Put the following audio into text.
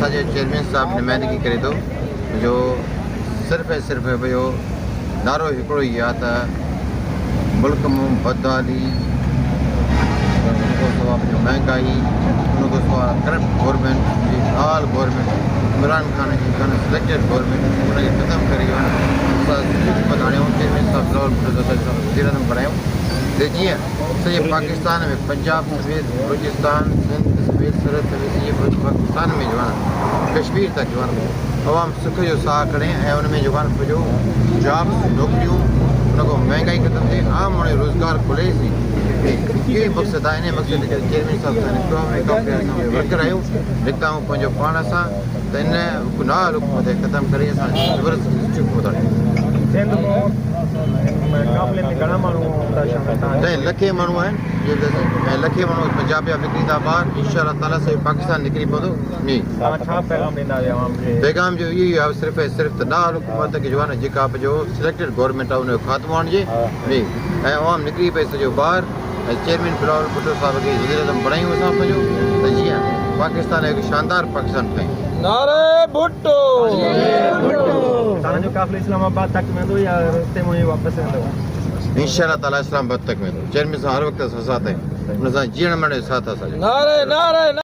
असांजे चेयरमैन साहब नुमाइंदगी करे थो जो सिर्फ़ु ऐं सिर्फ़ु भई नारो हिकिड़ो ई आहे त मुल्क में बदहाली, उनखां सवाइ महांगाई, उनखां सवाइ करप्ट गवर्नमेंट जी आल गवर्नमेंट इमरान ख़ान जी सिलेक्टेड गवर्नमेंट उनखे ख़तमु करे असां हुकूमत आणियूं चेयरमैन साहब वज़ीर आज़म बणायूं त जीअं सॼे पाकिस्तान में पंजाब समेत बलूचिस्तान सिंध समेत सरहद समेत सॼे पाकिस्तान में जो आहे कश्मीर तक जो आहे तमामु सुख जो साह खणे ऐं उन में जो आहे पंहिंजो जॉब्स नौकरियूं उनखां महांगाई ख़तमु थिए आम माण्हू रोज़गार खुलेसि इहो ई मक़सदु आहे। इन मक़सद जो चेयरमैन साहब सां वर्कर आहियूं निकिता आहियूं पंहिंजो पाण सां त इन गुनाह हुकूमत खे ख़तमु करे असां ज़बरदस्त पहुचायूं। 10 लखे माण्हू आहिनि ऐं लखे माण्हू पंजाब जा निकिरी था ॿाहिरि इंशाअल्लाह ताला सॼो पाकिस्तान निकिरी पवंदो। पैगाम जो इहो ई आहे सिर्फ़ु ऐं सिर्फ़ु त नाल हुकूमत खे जो आहे न जेका जो सिलेक्टेड गवर्नमेंट आहे उनजो ख़ात्मो आणिजे ऐं आवाम निकिरी पए सॼो ॿाहिरि ऐं चेयरमैन बिलावल भुट्टो साहिब खे वज़ीर आज़म बणायूं असां पंहिंजो त जीअं पाकिस्तान हिकु शानदार पाकिस्तान ठाहियूं। नारे भुट्टो तव्हांजो काफ़िलो इस्लामाबाद तक वेंदो या रस्ते में वापसि वेंदो? इंशाअल्लाह ताला इस्लामाबाद तक वेंदो। चेयरमैन सां हर वक़्तु असां साथ आहियूं, उन सां जीअण मरण जो साथ असांजो। नारे नारे